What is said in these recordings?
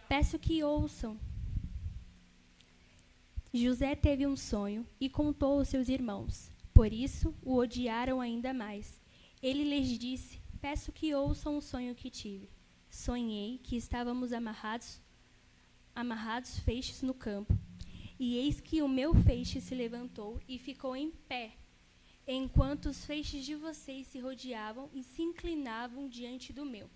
Peço que ouçam. José teve um sonho e contou aos seus irmãos. Por isso, o odiaram ainda mais. Ele lhes disse: peço que ouçam o sonho que tive. Sonhei que estávamos amarrados feixes no campo. E eis que o meu feixe se levantou e ficou em pé, enquanto os feixes de vocês se rodeavam e se inclinavam diante do meu.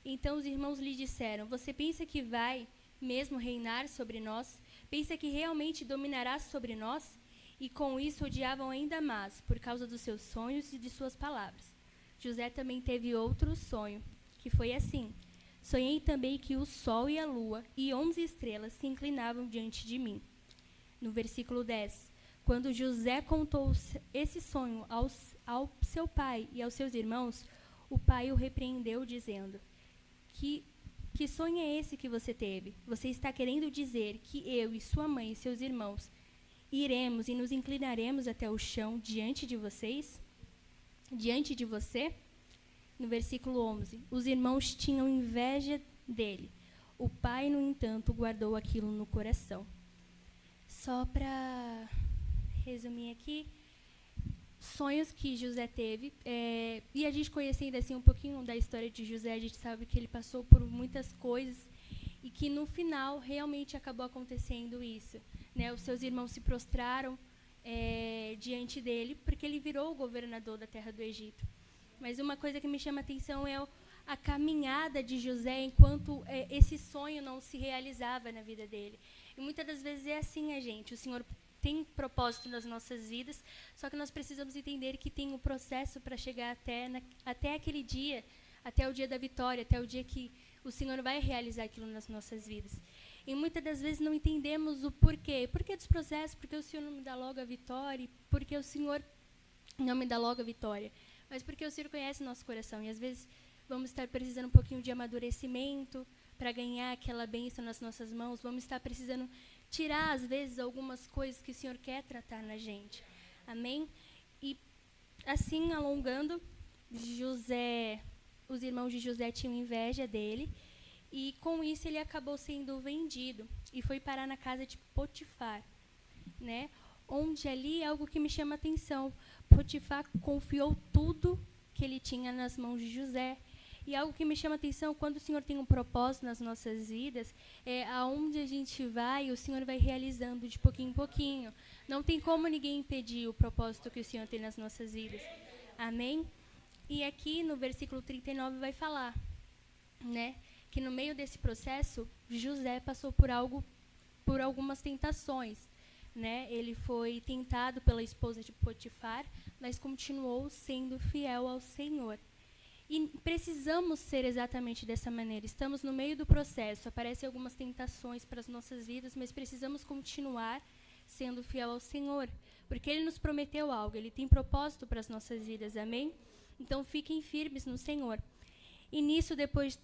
Então os irmãos lhe disseram: você pensa que vai mesmo reinar sobre nós? Pensa que realmente dominará sobre nós? E com isso odiavam ainda mais, por causa dos seus sonhos e de suas palavras. José também teve outro sonho, que foi assim: sonhei também que o sol e a lua e 11 estrelas se inclinavam diante de mim. No versículo 10, quando José contou esse sonho ao seu pai e aos seus irmãos, o pai o repreendeu, dizendo: Que sonho é esse que você teve? Você está querendo dizer que eu e sua mãe e seus irmãos iremos e nos inclinaremos até o chão diante de vocês? Diante de você? No versículo 11, os irmãos tinham inveja dele. O pai, no entanto, guardou aquilo no coração. Só para resumir aqui, sonhos que José teve, e a gente conhecendo assim um pouquinho da história de José, a gente sabe que ele passou por muitas coisas e que no final realmente acabou acontecendo isso, né? Os seus irmãos se prostraram diante dele porque ele virou o governador da terra do Egito. Mas uma coisa que me chama a atenção é a caminhada de José enquanto esse sonho não se realizava na vida dele. E muitas das vezes é assim, gente. O Senhor tem propósito nas nossas vidas, só que nós precisamos entender que tem um processo para chegar até aquele dia, até o dia da vitória, até o dia que o Senhor vai realizar aquilo nas nossas vidas. E muitas das vezes não entendemos o porquê. Por que dos processos? Porque o Senhor não me dá logo a vitória? Porque o Senhor não me dá logo a vitória? Mas porque o Senhor conhece o nosso coração. E às vezes vamos estar precisando um pouquinho de amadurecimento para ganhar aquela bênção nas nossas mãos. Vamos estar precisando tirar, às vezes, algumas coisas que o Senhor quer tratar na gente. Amém? E, assim, alongando, os irmãos de José tinham inveja dele, e, com isso, ele acabou sendo vendido e foi parar na casa de Potifar, né? Onde ali, algo que me chama a atenção, Potifar confiou tudo que ele tinha nas mãos de José. E algo que me chama a atenção, quando o Senhor tem um propósito nas nossas vidas, aonde a gente vai, o Senhor vai realizando de pouquinho em pouquinho. Não tem como ninguém impedir o propósito que o Senhor tem nas nossas vidas. Amém? E aqui no versículo 39 vai falar, né, que no meio desse processo, José passou por algumas tentações. Né? Ele foi tentado pela esposa de Potifar, mas continuou sendo fiel ao Senhor. E precisamos ser exatamente dessa maneira. Estamos no meio do processo, aparecem algumas tentações para as nossas vidas, mas precisamos continuar sendo fiel ao Senhor, porque Ele nos prometeu algo, Ele tem propósito para as nossas vidas, amém? Então fiquem firmes no Senhor. E nisso, depois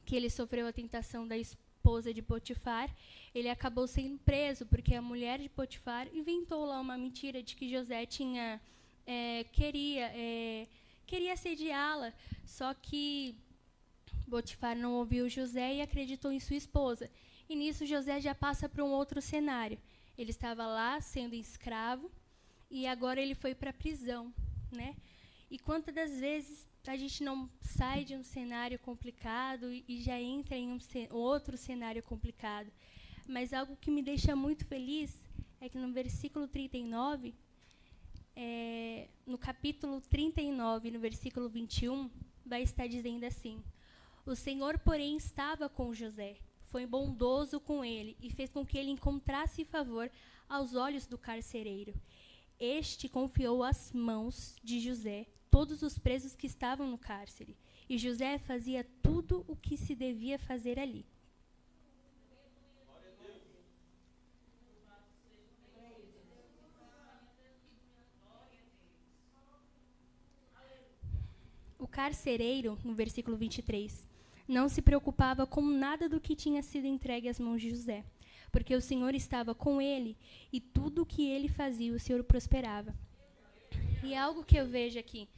que ele sofreu a tentação da esposa de Potifar, ele acabou sendo preso, porque a mulher de Potifar inventou lá uma mentira de que José queria assediá-la, só que Potifar não ouviu José e acreditou em sua esposa. E nisso José já passa para um outro cenário. Ele estava lá sendo escravo e agora ele foi para a prisão, né? E quantas das vezes a gente não sai de um cenário complicado e já entra em outro cenário complicado? Mas algo que me deixa muito feliz é que no versículo 39, no capítulo 39, no versículo 21, vai estar dizendo assim: o Senhor, porém, estava com José, foi bondoso com ele e fez com que ele encontrasse favor aos olhos do carcereiro. Este confiou às mãos de José todos os presos que estavam no cárcere, e José fazia tudo o que se devia fazer ali. O carcereiro, no versículo 23, não se preocupava com nada do que tinha sido entregue às mãos de José, porque o Senhor estava com ele e tudo o que ele fazia, o Senhor prosperava. E algo que eu vejo aqui,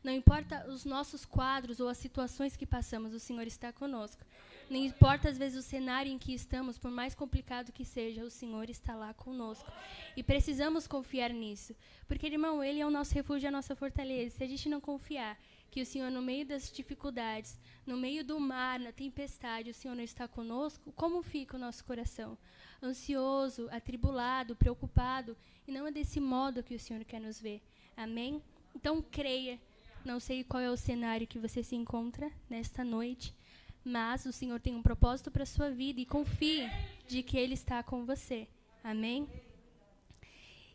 Não importa os nossos quadros ou as situações que passamos, o Senhor está conosco. Não importa, às vezes, o cenário em que estamos, por mais complicado que seja, o Senhor está lá conosco. E precisamos confiar nisso. Porque, irmão, Ele é o nosso refúgio e a nossa fortaleza. Se a gente não confiar que o Senhor, no meio das dificuldades, no meio do mar, na tempestade, o Senhor não está conosco, como fica o nosso coração? Ansioso, atribulado, preocupado. E não é desse modo que o Senhor quer nos ver. Amém? Então, creia. Não sei qual é o cenário que você se encontra nesta noite, mas o Senhor tem um propósito para a sua vida e confie de que Ele está com você. Amém?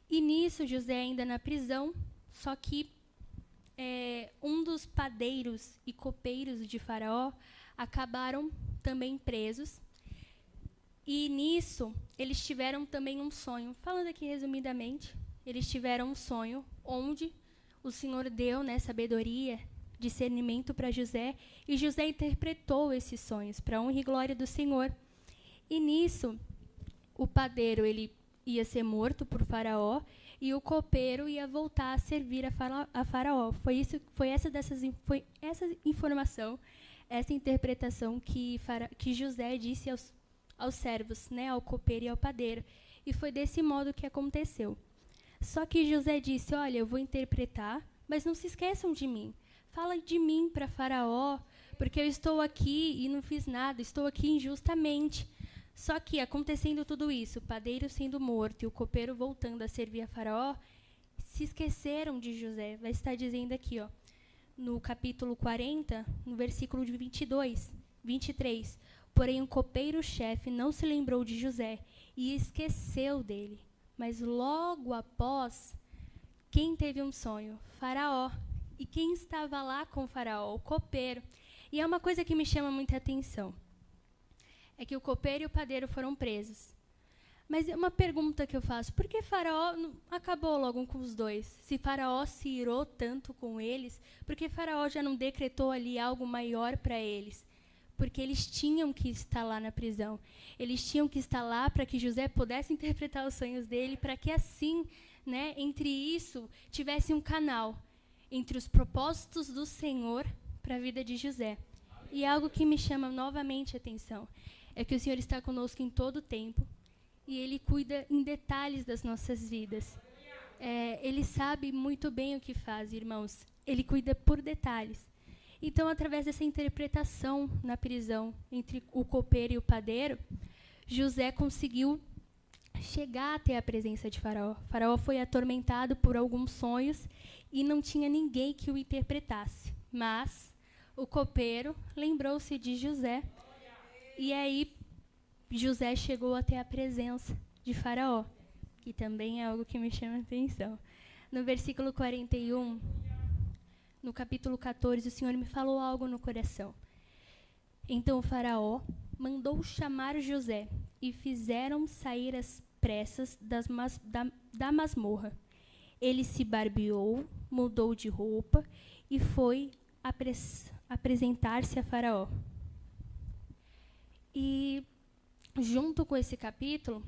E nisso, José ainda na prisão, só que um dos padeiros e copeiros de Faraó acabaram também presos. E nisso, eles tiveram também um sonho. Falando aqui resumidamente, eles tiveram um sonho onde o Senhor deu, sabedoria, discernimento para José, e José interpretou esses sonhos para a honra e glória do Senhor. E nisso, o padeiro ele ia ser morto por Faraó e o copeiro ia voltar a servir a Faraó. Foi essa informação, essa interpretação que José disse aos servos, ao copeiro e ao padeiro. E foi desse modo que aconteceu. Só que José disse, olha, eu vou interpretar, mas não se esqueçam de mim. Fala de mim para Faraó, porque eu estou aqui e não fiz nada, estou aqui injustamente. Só que, acontecendo tudo isso, o padeiro sendo morto e o copeiro voltando a servir a Faraó, se esqueceram de José. Vai estar dizendo aqui, no capítulo 40, no versículo de 23. Porém, o copeiro-chefe não se lembrou de José e esqueceu dele. Mas logo após, quem teve um sonho? Faraó. E quem estava lá com Faraó? O copeiro. E é uma coisa que me chama muita atenção. É que o copeiro e o padeiro foram presos. Mas é uma pergunta que eu faço. Por que Faraó não acabou logo com os dois? Se Faraó se irou tanto com eles, por que Faraó já não decretou ali algo maior para eles? Porque eles tinham que estar lá na prisão. Eles tinham que estar lá para que José pudesse interpretar os sonhos dele, para que assim, entre isso, tivesse um canal entre os propósitos do Senhor para a vida de José. E algo que me chama novamente a atenção é que o Senhor está conosco em todo o tempo e Ele cuida em detalhes das nossas vidas. Ele sabe muito bem o que faz, irmãos. Ele cuida por detalhes. Então, através dessa interpretação na prisão entre o copeiro e o padeiro, José conseguiu chegar até a presença de Faraó. Faraó foi atormentado por alguns sonhos e não tinha ninguém que o interpretasse. Mas o copeiro lembrou-se de José e aí José chegou até a presença de Faraó, que também é algo que me chama a atenção. No versículo 41... No capítulo 14, o Senhor me falou algo no coração. Então o Faraó mandou chamar José e fizeram sair às pressas da masmorra. Ele se barbeou, mudou de roupa e foi apresentar-se a Faraó. E junto com esse capítulo,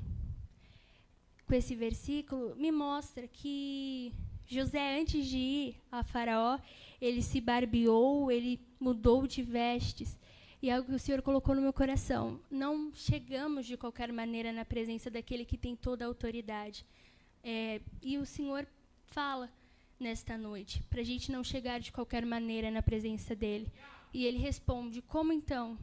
com esse versículo, me mostra que José, antes de ir a Faraó, ele se barbeou, ele mudou de vestes. E é algo que o Senhor colocou no meu coração. Não chegamos de qualquer maneira na presença daquele que tem toda a autoridade. E o Senhor fala nesta noite, para a gente não chegar de qualquer maneira na presença dele. E ele responde, como então?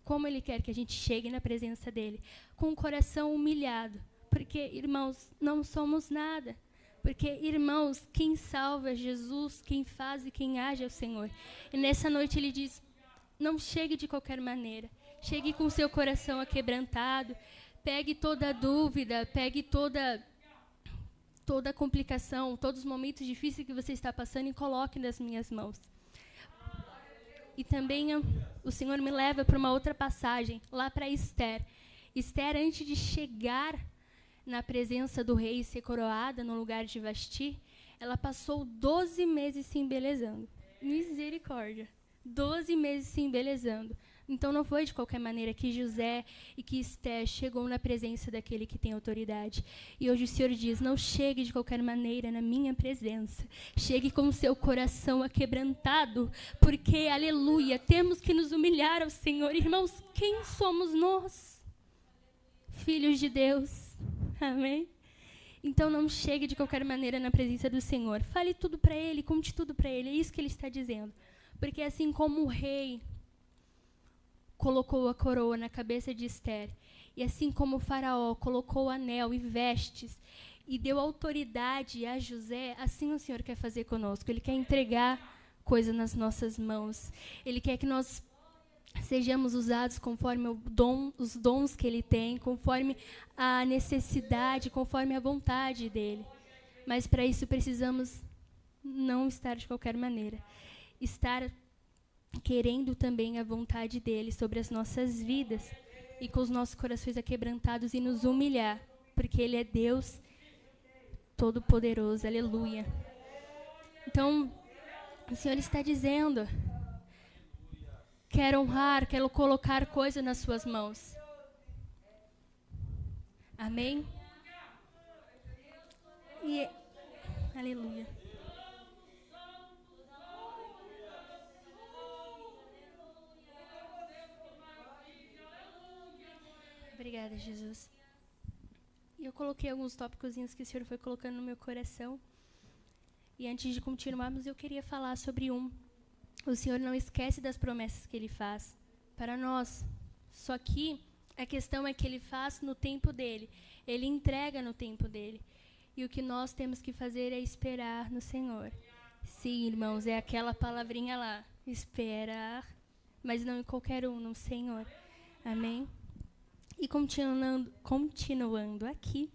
Como ele quer que a gente chegue na presença dele? Com o coração humilhado. Porque, irmãos, não somos nada. Porque, irmãos, quem salva é Jesus, quem faz e quem age é o Senhor. E nessa noite ele diz, não chegue de qualquer maneira. Chegue com o seu coração aquebrantado. Pegue toda a dúvida, pegue toda a complicação, todos os momentos difíceis que você está passando e coloque nas minhas mãos. E também o Senhor me leva para uma outra passagem, lá para Esther. Esther, antes de chegar na presença do rei e ser coroada no lugar de Vasti, ela passou 12 meses se embelezando. Misericórdia. 12 meses se embelezando. Então não foi de qualquer maneira que José e que Esté chegou na presença daquele que tem autoridade. E hoje o Senhor diz, não chegue de qualquer maneira na minha presença. Chegue com o seu coração aquebrantado, porque, aleluia, temos que nos humilhar ao Senhor. Irmãos, quem somos nós? Filhos de Deus. Amém? Então não chegue de qualquer maneira na presença do Senhor. Fale tudo para Ele, conte tudo para Ele. É isso que Ele está dizendo. Porque assim como o rei colocou a coroa na cabeça de Ester, e assim como o faraó colocou o anel e vestes, e deu autoridade a José, assim o Senhor quer fazer conosco. Ele quer entregar coisa nas nossas mãos. Ele quer que nós sejamos usados conforme os dons que Ele tem, conforme a necessidade, conforme a vontade dEle. Mas para isso precisamos não estar de qualquer maneira. Estar querendo também a vontade dEle sobre as nossas vidas e com os nossos corações aquebrantados e nos humilhar, porque Ele é Deus Todo-Poderoso, aleluia. Então, o Senhor está dizendo, quero honrar, quero colocar coisa nas suas mãos. Amém? E, aleluia. Obrigada, Jesus. E eu coloquei alguns tópicos que o Senhor foi colocando no meu coração. E antes de continuarmos, eu queria falar sobre o Senhor não esquece das promessas que Ele faz para nós. Só que a questão é que Ele faz no tempo dEle. Ele entrega no tempo dEle. E o que nós temos que fazer é esperar no Senhor. Sim, irmãos, é aquela palavrinha lá. Esperar, mas não em qualquer um, no Senhor. Amém? E continuando aqui,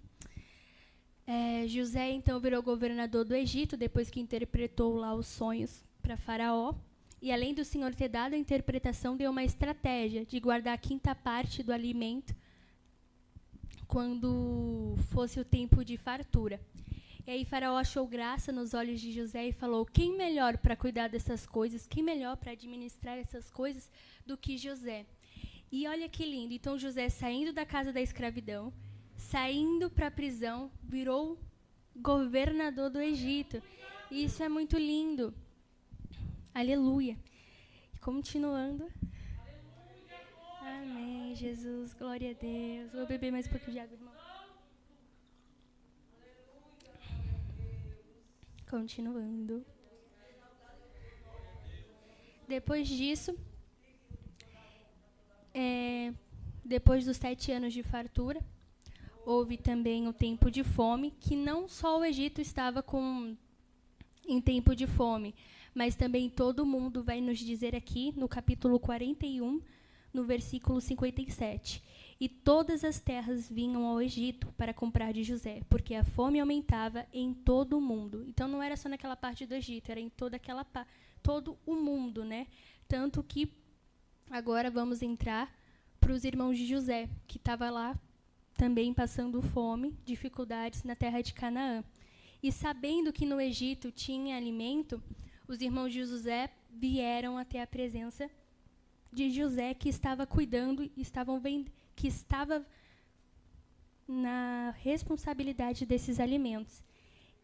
José então virou governador do Egito, depois que interpretou lá os sonhos para Faraó. E além do Senhor ter dado a interpretação, deu uma estratégia de guardar a 5ª parte do alimento quando fosse o tempo de fartura. E aí Faraó achou graça nos olhos de José e falou, quem melhor para cuidar dessas coisas, quem melhor para administrar essas coisas do que José? E olha que lindo, então José saindo da casa da escravidão, saindo para a prisão, virou governador do Egito. E isso é muito lindo. Aleluia. E continuando. Amém, Jesus, glória a Deus. Vou beber mais um pouquinho de água, irmão. Continuando. Depois disso, depois dos 7 anos de fartura, houve também o tempo de fome, que não só o Egito estava em tempo de fome, mas também todo mundo vai nos dizer aqui, no capítulo 41, no versículo 57. E todas as terras vinham ao Egito para comprar de José, porque a fome aumentava em todo o mundo. Então não era só naquela parte do Egito, era em todo o mundo, né? Tanto que agora vamos entrar para os irmãos de José, que estava lá também passando fome, dificuldades na terra de Canaã. E sabendo que no Egito tinha alimento, os irmãos de José vieram até a presença de José, que estava cuidando, que estava na responsabilidade desses alimentos.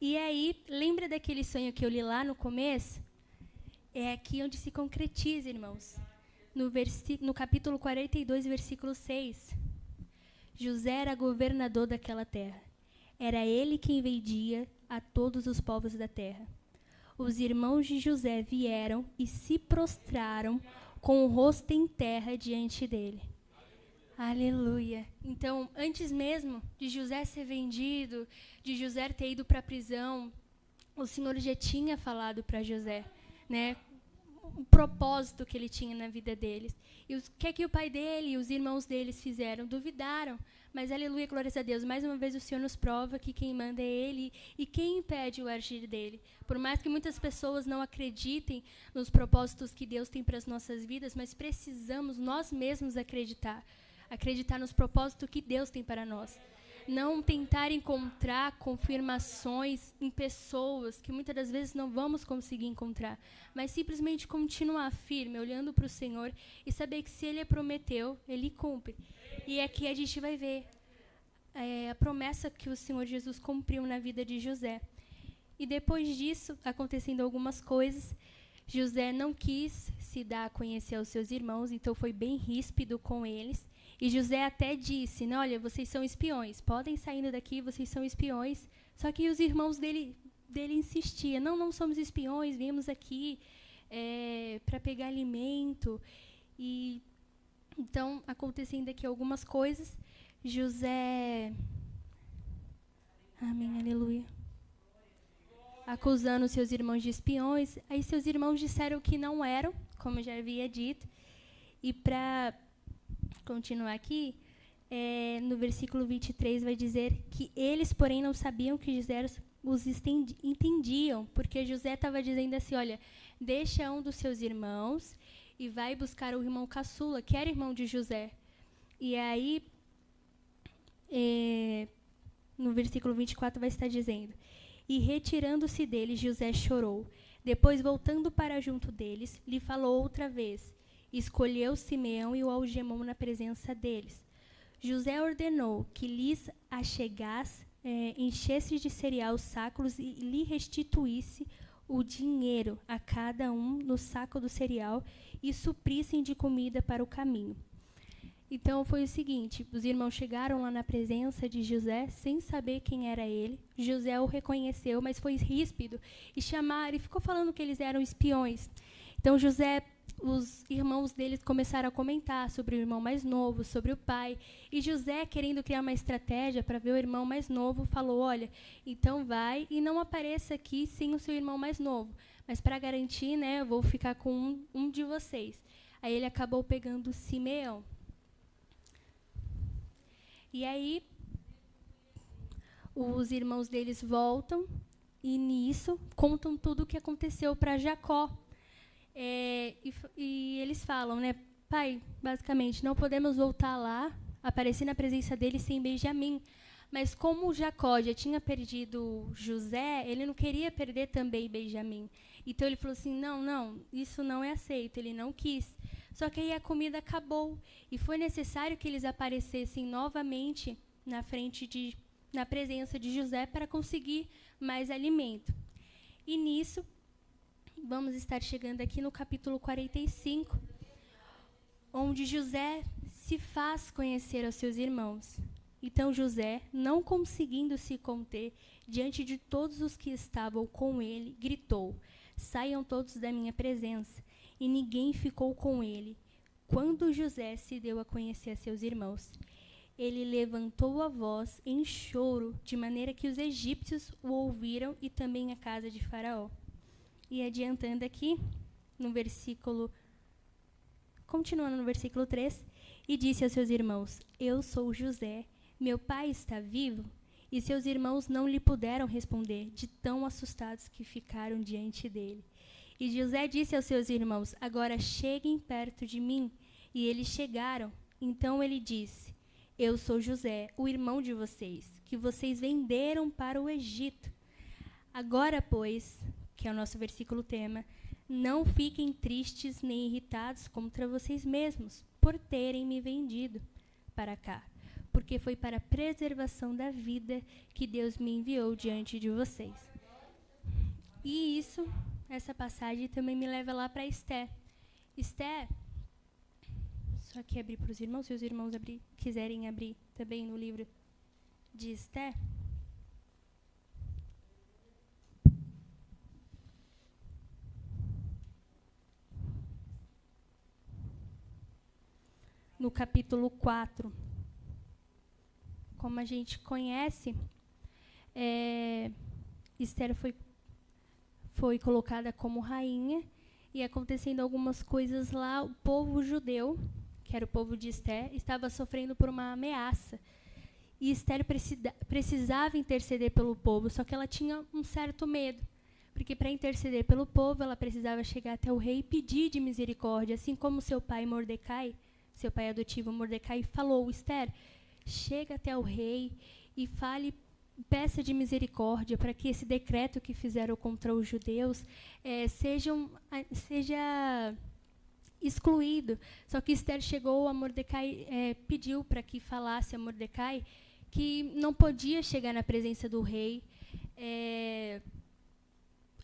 E aí, lembra daquele sonho que eu li lá no começo? É aqui onde se concretiza, irmãos. No capítulo 42, versículo 6. José era governador daquela terra. Era ele quem vendia a todos os povos da terra. Os irmãos de José vieram e se prostraram com o rosto em terra diante dele. Aleluia. Então, antes mesmo de José ser vendido, de José ter ido para a prisão, o Senhor já tinha falado para José, né, o propósito que ele tinha na vida deles. E o que é que o pai dele e os irmãos deles fizeram? Duvidaram. Mas, aleluia, glórias a Deus, mais uma vez o Senhor nos prova que quem manda é Ele e quem impede o agir dEle. Por mais que muitas pessoas não acreditem nos propósitos que Deus tem para as nossas vidas, mas precisamos nós mesmos acreditar nos propósitos que Deus tem para nós. não tentar encontrar confirmações em pessoas que muitas das vezes não vamos conseguir encontrar, mas simplesmente continuar firme, olhando para o Senhor e saber que se Ele prometeu, Ele cumpre. E aqui a gente vai ver a promessa que o Senhor Jesus cumpriu na vida de José. E depois disso, acontecendo algumas coisas, José não quis se dar a conhecer aos seus irmãos, então foi bem ríspido com eles. E José até disse, né, olha, vocês são espiões, podem saindo daqui, vocês são espiões. Só que os irmãos dele insistiam, não somos espiões, viemos aqui para pegar alimento. E então, acontecendo aqui algumas coisas, José, amém, aleluia, acusando seus irmãos de espiões. Aí seus irmãos disseram que não eram, como eu já havia dito. E para continuar aqui, no versículo 23 vai dizer que eles, porém, não sabiam que José os entendiam, porque José estava dizendo assim, olha, deixa um dos seus irmãos e vai buscar o irmão caçula, que era irmão de José. E aí, no versículo 24 vai estar dizendo, e retirando-se deles, José chorou. Depois, voltando para junto deles, lhe falou outra vez. Escolheu Simeão e o algemou na presença deles. José ordenou que lhes achegasse, enchesse de cereal os sacos e lhe restituísse o dinheiro a cada um no saco do cereal e suprissem de comida para o caminho. Então, foi o seguinte, os irmãos chegaram lá na presença de José, sem saber quem era ele. José o reconheceu, mas foi ríspido, e chamaram, e ficou falando que eles eram espiões. Então, os irmãos deles começaram a comentar sobre o irmão mais novo, sobre o pai, e José, querendo criar uma estratégia para ver o irmão mais novo, falou, olha, então vai e não apareça aqui sem o seu irmão mais novo, mas para garantir, né, eu vou ficar com um de vocês. Aí ele acabou pegando Simeão. E aí, os irmãos deles voltam e, nisso, contam tudo o que aconteceu para Jacó. E eles falam, né, pai, basicamente, não podemos voltar lá, aparecer na presença dele sem Benjamim. Mas como Jacó já tinha perdido José, ele não queria perder também Benjamim. Então ele falou assim, não, isso não é aceito, ele não quis. Só que aí a comida acabou e foi necessário que eles aparecessem novamente na presença de José para conseguir mais alimento. E nisso, vamos estar chegando aqui no capítulo 45, onde José se faz conhecer aos seus irmãos. Então José, não conseguindo se conter diante de todos os que estavam com ele, gritou, saiam todos da minha presença. E ninguém ficou com ele. Quando José se deu a conhecer a seus irmãos, ele levantou a voz em choro, de maneira que os egípcios o ouviram e também a casa de Faraó. E adiantando aqui, continuando no versículo 3, e disse aos seus irmãos, eu sou José, meu pai está vivo? E seus irmãos não lhe puderam responder, de tão assustados que ficaram diante dele. E José disse aos seus irmãos, agora cheguem perto de mim. E eles chegaram. Então ele disse, eu sou José, o irmão de vocês, que vocês venderam para o Egito. Agora, pois, que é o nosso versículo tema, não fiquem tristes nem irritados contra vocês mesmos, por terem me vendido para cá, porque foi para a preservação da vida que Deus me enviou diante de vocês. E essa passagem também me leva lá para Esther. Esther, só que abrir para os irmãos, se os irmãos quiserem abrir também no livro de Esther. No capítulo 4, como a gente conhece, Esther foi colocada como rainha, e acontecendo algumas coisas lá, o povo judeu, que era o povo de Esther, estava sofrendo por uma ameaça. E Esther precisava interceder pelo povo, só que ela tinha um certo medo, porque para interceder pelo povo, ela precisava chegar até o rei e pedir de misericórdia, assim como seu pai Mordecai, seu pai adotivo Mordecai, falou, Esther, chega até o rei e fale, peça de misericórdia para que esse decreto que fizeram contra os judeus seja excluído. Só que Esther chegou a Mordecai, pediu para que falasse a Mordecai que não podia chegar na presença do rei,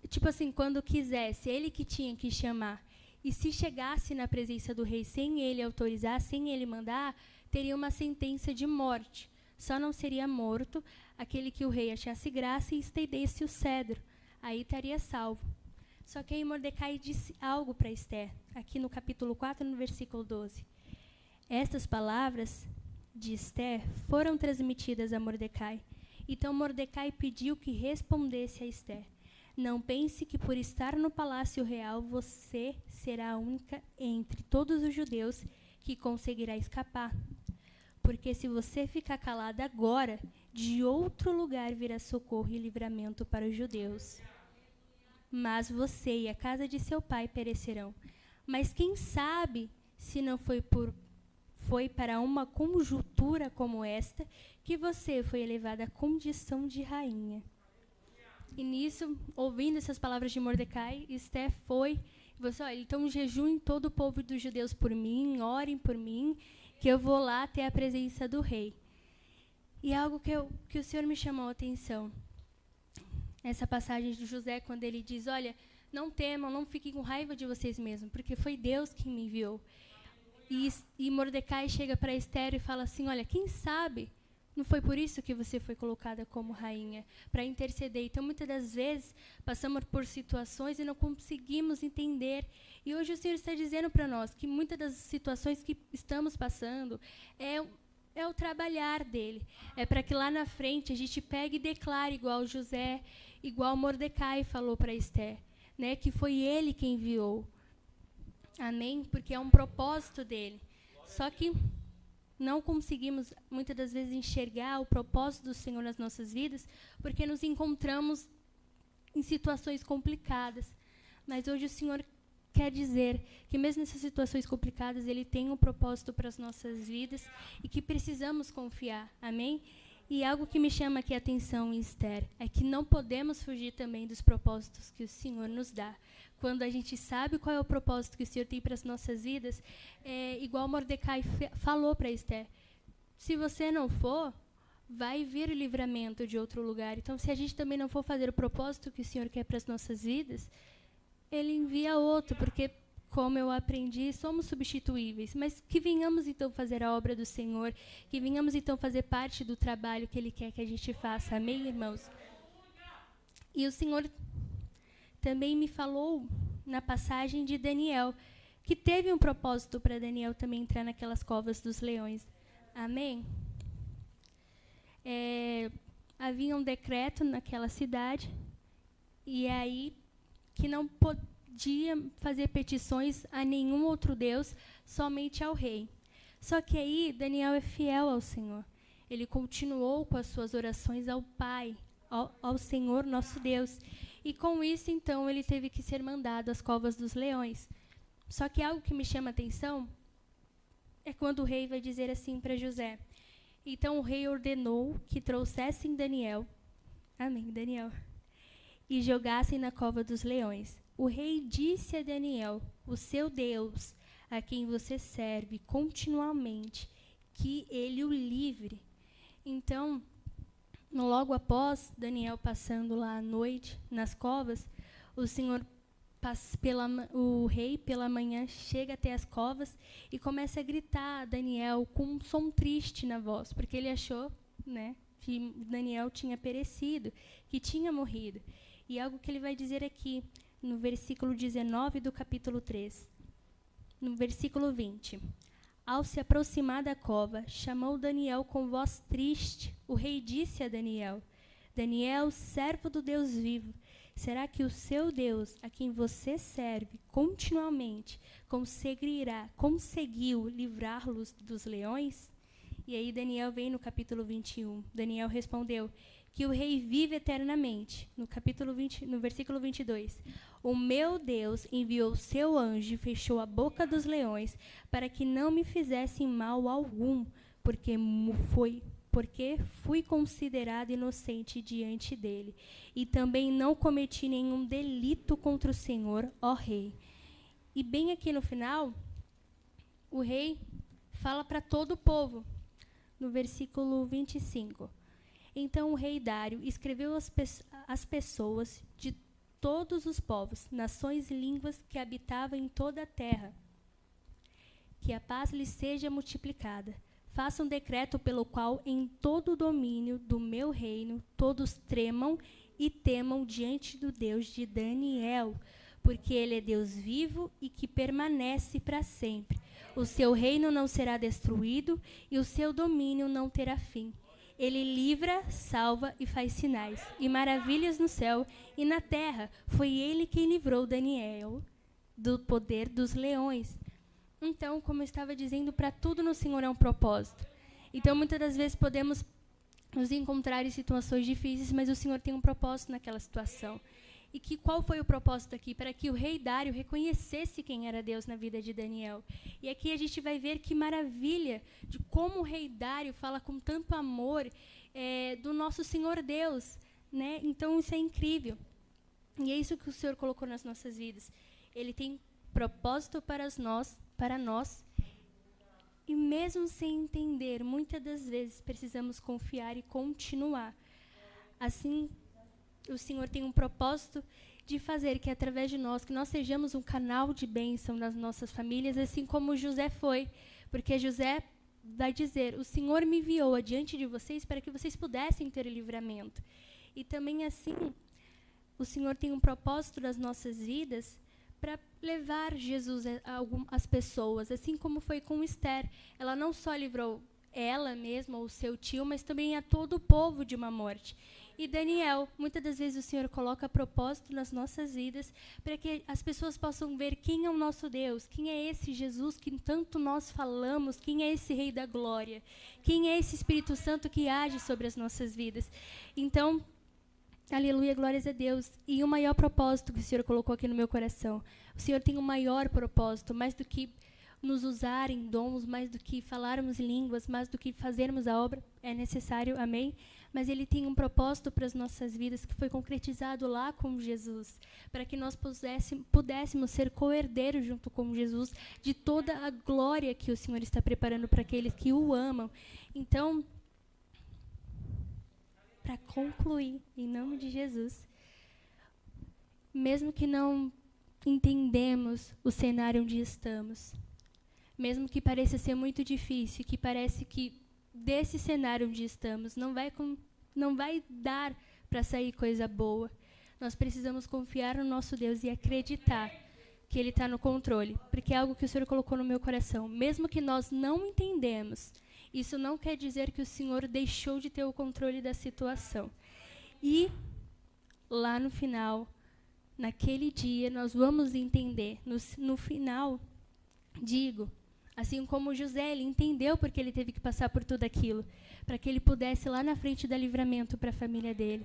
tipo assim, quando quisesse, ele que tinha que chamar. E se chegasse na presença do rei sem ele autorizar, sem ele mandar, teria uma sentença de morte. Só não seria morto aquele que o rei achasse graça e estendesse o cedro. Aí estaria salvo. Só que aí Mordecai disse algo para Esther, aqui no capítulo 4, no versículo 12. Estas palavras de Esther foram transmitidas a Mordecai. Então Mordecai pediu que respondesse a Esther: não pense que por estar no palácio real você será a única entre todos os judeus que conseguirá escapar. Porque se você ficar calada agora, de outro lugar virá socorro e livramento para os judeus. Mas você e a casa de seu pai perecerão. Mas quem sabe se não foi para uma conjuntura como esta que você foi elevada à condição de rainha. E nisso, ouvindo essas palavras de Mordecai, Esther foi e falou assim: olha, então jejuem todo o povo dos judeus por mim, orem por mim, que eu vou lá ter a presença do rei. E algo que o Senhor me chamou a atenção, essa passagem de José, quando ele diz: olha, não temam, não fiquem com raiva de vocês mesmos, porque foi Deus que me enviou. E Mordecai chega para Esther e fala assim: olha, quem sabe não foi por isso que você foi colocada como rainha, para interceder. Então, muitas das vezes, passamos por situações e não conseguimos entender. E hoje o Senhor está dizendo para nós que muitas das situações que estamos passando é o trabalhar dele. É para que lá na frente a gente pegue e declare igual José, igual Mordecai falou para Esther, né, que foi ele quem enviou. Amém? Porque é um propósito dele. Só que não conseguimos, muitas das vezes, enxergar o propósito do Senhor nas nossas vidas, porque nos encontramos em situações complicadas. Mas hoje o Senhor quer dizer que mesmo nessas situações complicadas, Ele tem um propósito para as nossas vidas e que precisamos confiar. Amém? E algo que me chama aqui a atenção, Esther, é que não podemos fugir também dos propósitos que o Senhor nos dá. Quando a gente sabe qual é o propósito que o Senhor tem para as nossas vidas, igual Mordecai falou para Esther: se você não for, vai vir o livramento de outro lugar. Então, se a gente também não for fazer o propósito que o Senhor quer para as nossas vidas, Ele envia outro, porque, como eu aprendi, somos substituíveis. Mas que venhamos, então, fazer a obra do Senhor, que venhamos, então, fazer parte do trabalho que Ele quer que a gente faça. Amém, irmãos? E o Senhor também me falou na passagem de Daniel, que teve um propósito para Daniel também entrar naquelas covas dos leões. Amém? Havia um decreto naquela cidade, e aí que não podia fazer petições a nenhum outro Deus, somente ao rei. Só que aí Daniel é fiel ao Senhor. Ele continuou com as suas orações ao Pai, ao Senhor nosso Deus. E com isso, então, ele teve que ser mandado às covas dos leões. Só que algo que me chama a atenção é quando o rei vai dizer assim para José: então o rei ordenou que trouxessem Daniel, amém, Daniel, e jogassem na cova dos leões. O rei disse a Daniel: o seu Deus, a quem você serve continuamente, que ele o livre. Então, logo após Daniel passando lá à noite nas covas, o rei pela manhã chega até as covas e começa a gritar a Daniel com um som triste na voz, porque ele achou, né, que Daniel tinha perecido, que tinha morrido. E algo que ele vai dizer aqui, no versículo 19 do capítulo 3, no versículo 20. Ao se aproximar da cova, chamou Daniel com voz triste. O rei disse a Daniel: Daniel, servo do Deus vivo, será que o seu Deus, a quem você serve continuamente, conseguiu livrá-los dos leões? E aí Daniel vem no capítulo 21. Daniel respondeu: que o rei vive eternamente. No versículo 22. O meu Deus enviou seu anjo e fechou a boca dos leões para que não me fizessem mal algum, porque porque fui considerado inocente diante dele, e também não cometi nenhum delito contra o Senhor, ó rei. E bem aqui no final, o rei fala para todo o povo, no versículo 25. Então o rei Dário escreveu às pessoas de todos os povos, nações e línguas que habitavam em toda a terra, que a paz lhes seja multiplicada. Faça um decreto pelo qual, em todo o domínio do meu reino, todos tremam e temam diante do Deus de Daniel, porque ele é Deus vivo e que permanece para sempre. O seu reino não será destruído e o seu domínio não terá fim. Ele livra, salva e faz sinais e maravilhas no céu e na terra. Foi ele quem livrou Daniel do poder dos leões. Então, como eu estava dizendo, para tudo no Senhor é um propósito. Então, muitas das vezes podemos nos encontrar em situações difíceis, mas o Senhor tem um propósito naquela situação. E qual foi o propósito aqui? Para que o rei Dário reconhecesse quem era Deus na vida de Daniel. E aqui a gente vai ver que maravilha de como o rei Dário fala com tanto amor do nosso Senhor Deus, né? Então, isso é incrível. E é isso que o Senhor colocou nas nossas vidas. Ele tem propósito para nós, e mesmo sem entender, muitas das vezes precisamos confiar e continuar. Assim, o Senhor tem um propósito de fazer que, através de nós, que nós sejamos um canal de bênção nas nossas famílias, assim como José foi. Porque José vai dizer, o Senhor me enviou adiante de vocês para que vocês pudessem ter o livramento. E também assim, o Senhor tem um propósito nas nossas vidas para levar Jesus às pessoas, assim como foi com Esther. Ela não só livrou ela mesma ou seu tio, mas também a todo o povo de uma morte. E Daniel, muitas das vezes o Senhor coloca propósito nas nossas vidas para que as pessoas possam ver quem é o nosso Deus, quem é esse Jesus que tanto nós falamos, quem é esse Rei da Glória, quem é esse Espírito Santo que age sobre as nossas vidas. Então, aleluia, glórias a Deus. E o maior propósito que o Senhor colocou aqui no meu coração. O Senhor tem um maior propósito, mais do que nos usar em dons, mais do que falarmos línguas, mais do que fazermos a obra, é necessário, amém? Mas Ele tem um propósito para as nossas vidas que foi concretizado lá com Jesus, para que nós pudéssemos ser co-herdeiros junto com Jesus de toda a glória que o Senhor está preparando para aqueles que o amam. Então, para concluir, em nome de Jesus, mesmo que não entendemos o cenário onde estamos, mesmo que pareça ser muito difícil, que parece que desse cenário onde estamos não vai dar para sair coisa boa, nós precisamos confiar no nosso Deus e acreditar que Ele está no controle, porque é algo que o Senhor colocou no meu coração. Mesmo que nós não entendemos, isso não quer dizer que o Senhor deixou de ter o controle da situação. E lá no final, naquele dia, nós vamos entender. No final, digo, assim como José, ele entendeu porque ele teve que passar por tudo aquilo, para que ele pudesse lá na frente dar livramento para a família dele.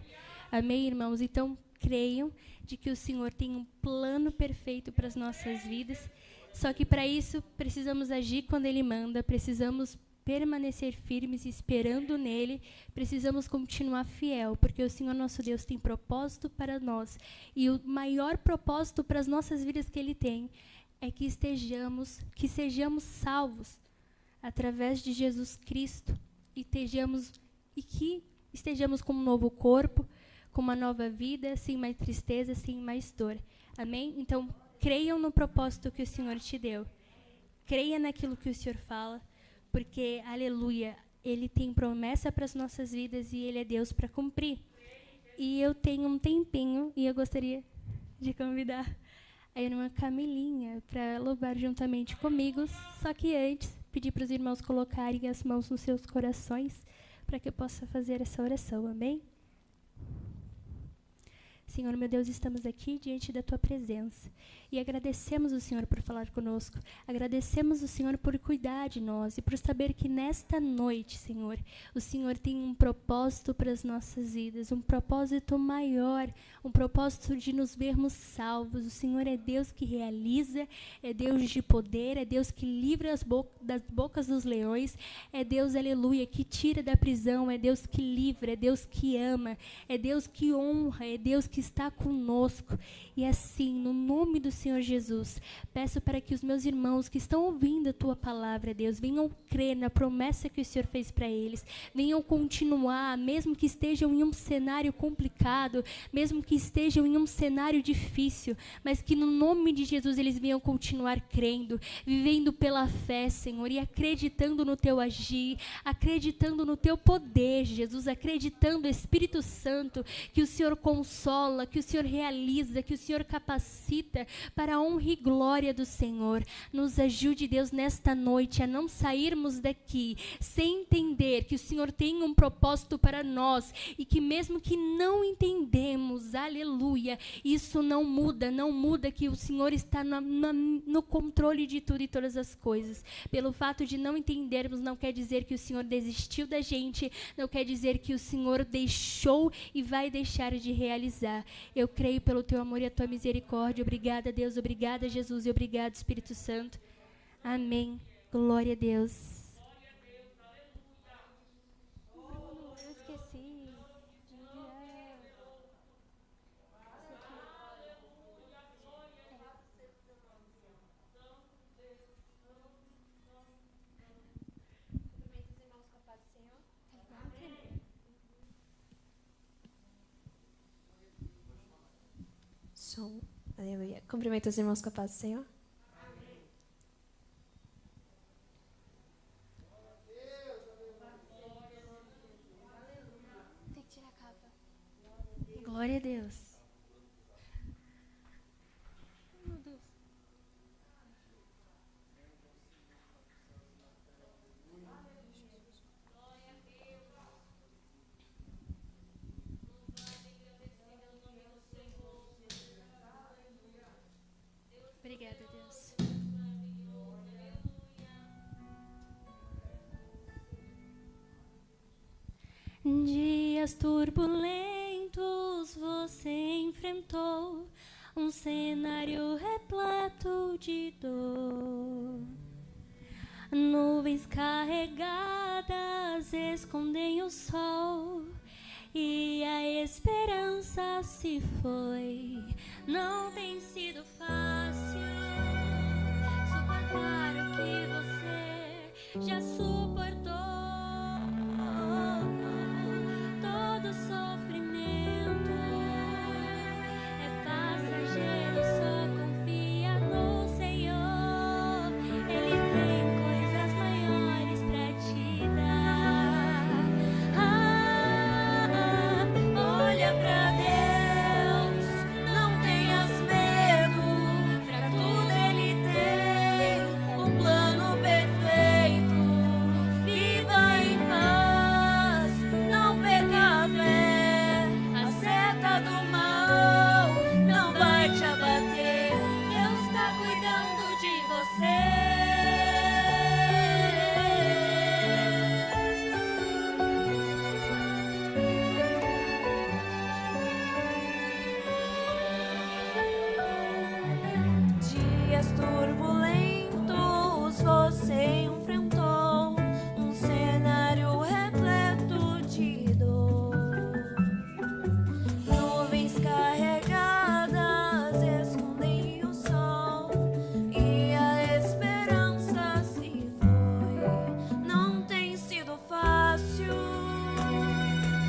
Amém, irmãos? Então, creiam de que o Senhor tem um plano perfeito para as nossas vidas, só que para isso precisamos agir quando Ele manda, precisamos permanecer firmes esperando nele, precisamos continuar fiel, porque o Senhor nosso Deus tem propósito para nós, e o maior propósito para as nossas vidas que Ele tem é que sejamos salvos através de Jesus Cristo, e que estejamos com um novo corpo, com uma nova vida, sem mais tristeza, sem mais dor. Amém? Então, creiam no propósito que o Senhor te deu. Creia naquilo que o Senhor fala, porque, aleluia, Ele tem promessa para as nossas vidas e Ele é Deus para cumprir. E eu tenho um tempinho e eu gostaria de convidar a irmã Camilinha para louvar juntamente comigo, só que antes, pedir para os irmãos colocarem as mãos nos seus corações para que eu possa fazer essa oração, amém? Senhor, meu Deus, estamos aqui diante da Tua presença e agradecemos o Senhor por falar conosco, agradecemos o Senhor por cuidar de nós e por saber que nesta noite, Senhor, o Senhor tem um propósito para as nossas vidas, um propósito maior, um propósito de nos vermos salvos. O Senhor é Deus que realiza, é Deus de poder, é Deus que livra das bocas dos leões, é Deus, aleluia, que tira da prisão, é Deus que livra, é Deus que ama, é Deus que honra, é Deus que está conosco. E assim, no nome do Senhor Jesus, peço para que os meus irmãos que estão ouvindo a Tua palavra, Deus, venham crer na promessa que o Senhor fez para eles, venham continuar, mesmo que estejam em um cenário complicado, mesmo que estejam em um cenário difícil, mas que no nome de Jesus eles venham continuar crendo, vivendo pela fé, Senhor, e acreditando no Teu agir, acreditando no Teu poder, Jesus, acreditando, Espírito Santo, que o Senhor consola, que o Senhor realiza, que o Senhor capacita para a honra e glória do Senhor. Nos ajude, Deus, nesta noite a não sairmos daqui sem entender que o Senhor tem um propósito para nós e que mesmo que não entendemos, aleluia, isso não muda que o Senhor está no controle de tudo e todas as coisas. Pelo fato de não entendermos, não quer dizer que o Senhor desistiu da gente, não quer dizer que o Senhor deixou e vai deixar de realizar. Eu creio pelo Teu amor e a Tua misericórdia. Obrigada, Deus, obrigada, Jesus, e obrigado, Espírito Santo. Amém. Glória a Deus. Eu esqueci de enviar. Som. Aleluia. Cumprimento os irmãos com a paz do Senhor. Tem que tirar a capa. Glória a Deus. Meu Deus. Obrigada, Deus. Dias turbulentos você enfrentou, um cenário repleto de dor. Nuvens carregadas escondem o sol e a esperança se foi. Não tem sido fácil suportar o que você já suportou. Todo sofrimento é passageiro, só confia no Senhor. Ele tem coisas maiores pra te dar. Olha pra Deus, não tenhas medo, pra tudo Ele tem um plano perfeito. Viva em paz, não perca a fé, a seta do mal não vai te abater. Deus está cuidando de você. Dias turbulentos você enfrentou, um cenário repleto de dor. Nuvens carregadas escondem o sol e a esperança se foi. Não tem sido fácil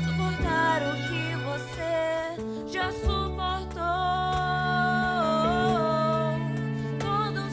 suportar o que você já suportou. Todo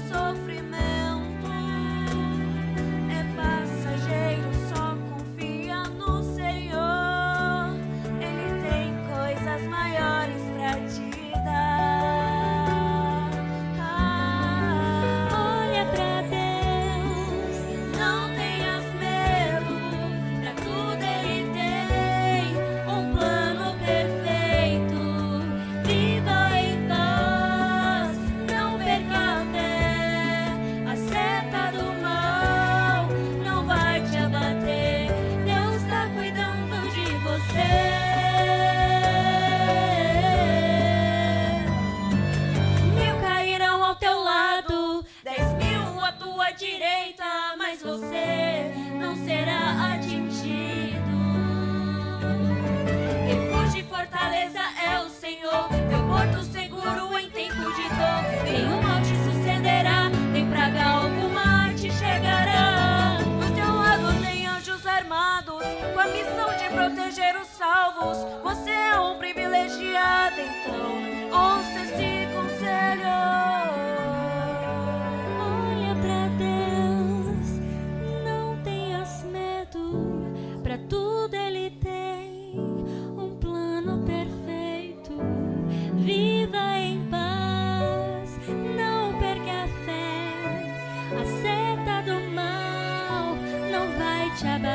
Shabbat